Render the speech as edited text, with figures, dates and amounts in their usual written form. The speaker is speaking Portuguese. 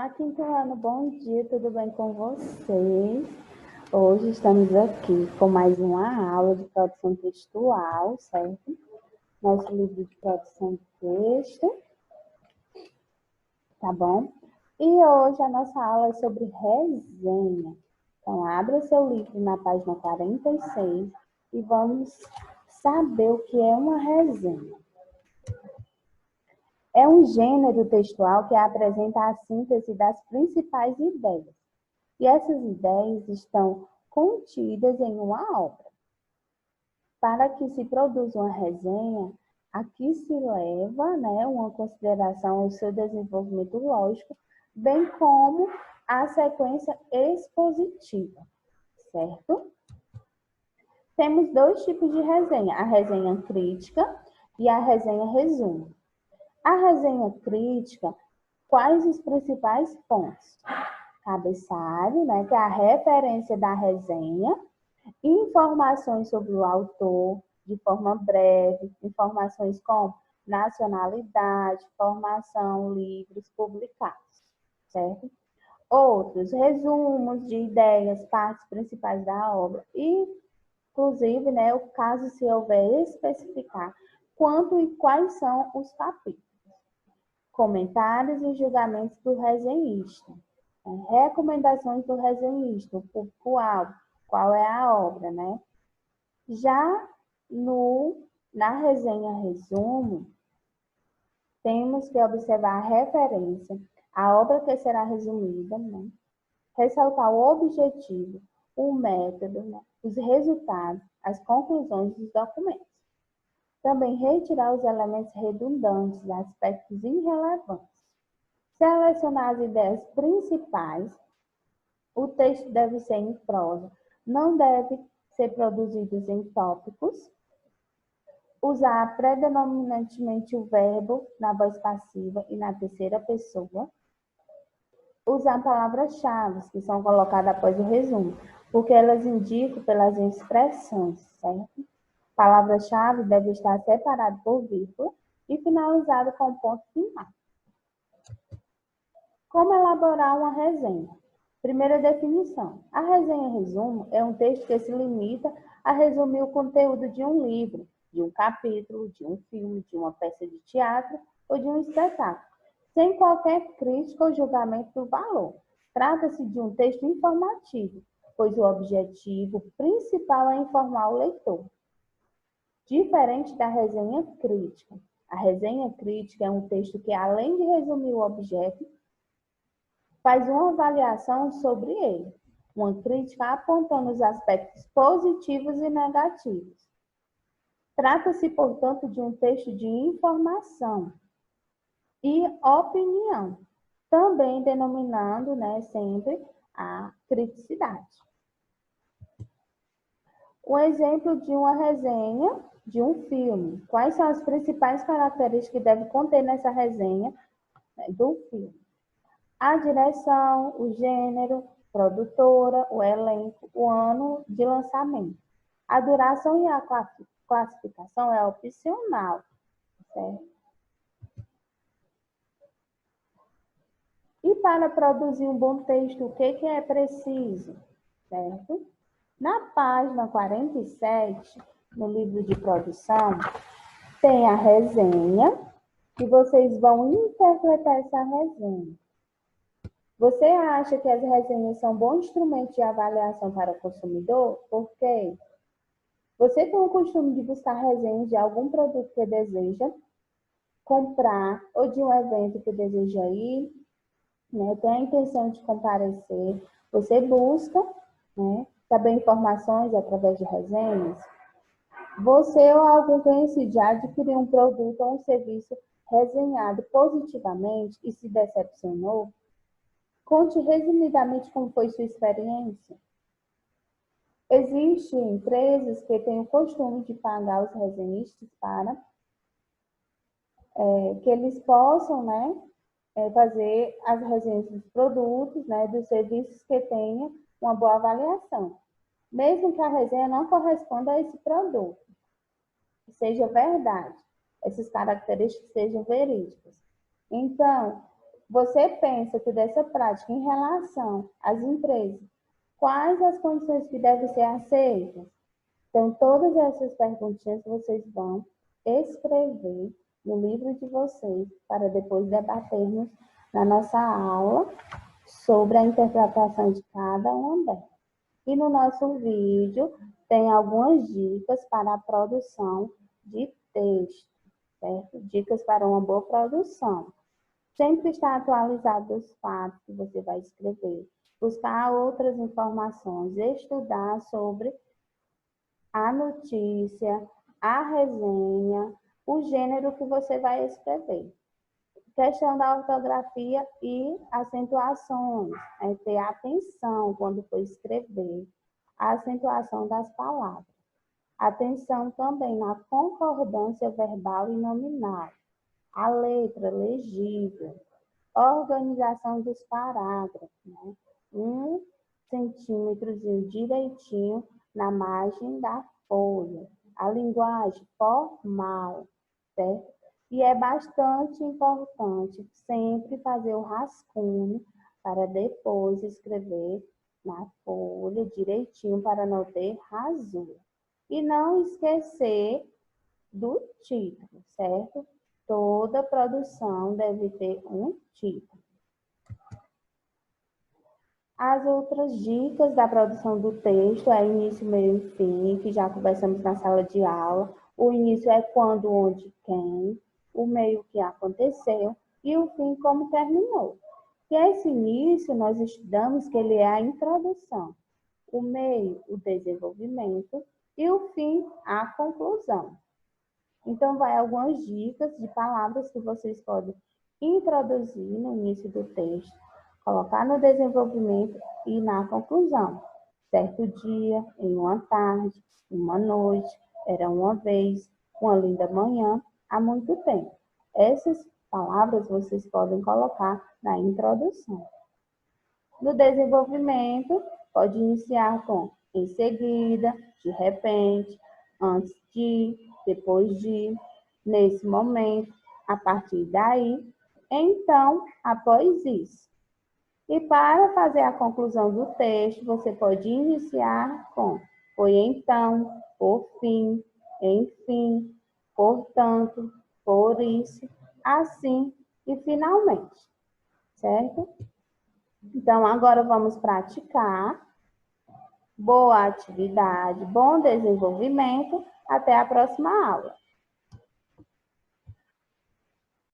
Olá, quinto ano, bom dia, tudo bem com vocês? Hoje estamos aqui com mais uma aula de produção textual, certo? Nosso livro de produção de texto, tá bom? E hoje a nossa aula é sobre resenha. Então, abra seu livro na página 46 e vamos saber o que é uma resenha. É um gênero textual que apresenta a síntese das principais ideias. E essas ideias estão contidas em uma obra. Para que se produza uma resenha, aqui se leva, uma consideração ao seu desenvolvimento lógico, bem como a sequência expositiva, certo? Temos dois tipos de resenha, a resenha crítica e a resenha resumo. A resenha crítica, quais os principais pontos? Cabeçalho, que é a referência da resenha, informações sobre o autor, de forma breve, informações como nacionalidade, formação, livros publicados, certo? Outros, resumos de ideias, partes principais da obra, e, inclusive, o caso se houver especificar quanto e quais são os capítulos. Comentários e julgamentos do resenhista. Recomendações do resenhista, o público-alvo, qual é a obra, Já na resenha resumo, temos que observar a referência, a obra que será resumida, ressaltar o objetivo, o método, os resultados, as conclusões dos documentos. Também retirar os elementos redundantes, aspectos irrelevantes. Selecionar as ideias principais. O texto deve ser em prosa, não deve ser produzido em tópicos. Usar predominantemente o verbo na voz passiva e na terceira pessoa. Usar palavras-chave que são colocadas após o resumo, porque elas indicam pelas expressões, certo? Palavra-chave deve estar separado por vírgula e finalizado com ponto final. Como elaborar uma resenha? Primeira definição. A resenha resumo é um texto que se limita a resumir o conteúdo de um livro, de um capítulo, de um filme, de uma peça de teatro ou de um espetáculo, sem qualquer crítica ou julgamento do valor. Trata-se de um texto informativo, pois o objetivo principal é informar o leitor. Diferente da resenha crítica. A resenha crítica é um texto que, além de resumir o objeto, faz uma avaliação sobre ele, uma crítica apontando os aspectos positivos e negativos. Trata-se, portanto, de um texto de informação e opinião, também denominando, sempre a criticidade. Um exemplo de uma resenha de um filme. Quais são as principais características que deve conter nessa resenha do filme? A direção, o gênero, produtora, o elenco, o ano de lançamento. A duração e a classificação é opcional, certo? E para produzir um bom texto, o que é preciso, certo? Na página 47, no livro de produção, tem a resenha e vocês vão interpretar essa resenha. Você acha que as resenhas são bom instrumento de avaliação para o consumidor? Por quê? Você tem o costume de buscar resenhas de algum produto que deseja comprar ou de um evento que deseja ir, tem a intenção de comparecer. Você busca, saber informações através de resenhas. Você ou algum conhecido já adquiriu um produto ou um serviço resenhado positivamente e se decepcionou? Conte resumidamente como foi sua experiência. Existem empresas que têm o costume de pagar os resenhistas para que eles possam, fazer as resenhas dos produtos, dos serviços que tenham uma boa avaliação. Mesmo que a resenha não corresponda a esse produto, seja verdade, essas características sejam verídicas. Então, Você pensa que dessa prática em relação às empresas, quais as condições que devem ser aceitas? Então, todas essas perguntinhas vocês vão escrever no livro de vocês para depois debatermos na nossa aula sobre a interpretação de cada uma delas. E no nosso vídeo tem algumas dicas para a produção de texto, certo? Dicas para uma boa produção. Sempre estar atualizado dos fatos que você vai escrever. Buscar outras informações, estudar sobre a notícia, a resenha, o gênero que você vai escrever. Questão da ortografia e acentuações, ter atenção quando for escrever, a acentuação das palavras. Atenção também na concordância verbal e nominal, a letra legível, organização dos parágrafos, né? 1 centímetrozinho direitinho na margem da folha, a linguagem formal, certo? E é bastante importante sempre fazer o rascunho para depois escrever na folha direitinho para não ter rasura. E não esquecer do título, certo? Toda produção deve ter um título. As outras dicas da produção do texto é início, meio e fim, que já conversamos na sala de aula. O início é quando, onde, quem. O meio, que aconteceu. E o fim, como terminou. E esse início, nós estudamos que ele é a introdução. O meio, o desenvolvimento. E o fim, a conclusão. Então, vai algumas dicas de palavras que vocês podem introduzir no início do texto, colocar no desenvolvimento e na conclusão. Certo dia, em uma tarde, uma noite, era uma vez, uma linda manhã, há muito tempo. Essas palavras vocês podem colocar na introdução. No desenvolvimento, pode iniciar com em seguida, de repente, antes de, depois de, nesse momento, a partir daí, então, após isso. E para fazer a conclusão do texto, você pode iniciar com foi então, por fim, enfim, portanto, por isso, assim e finalmente, certo? Então, agora vamos praticar. Boa atividade, bom desenvolvimento. Até a próxima aula.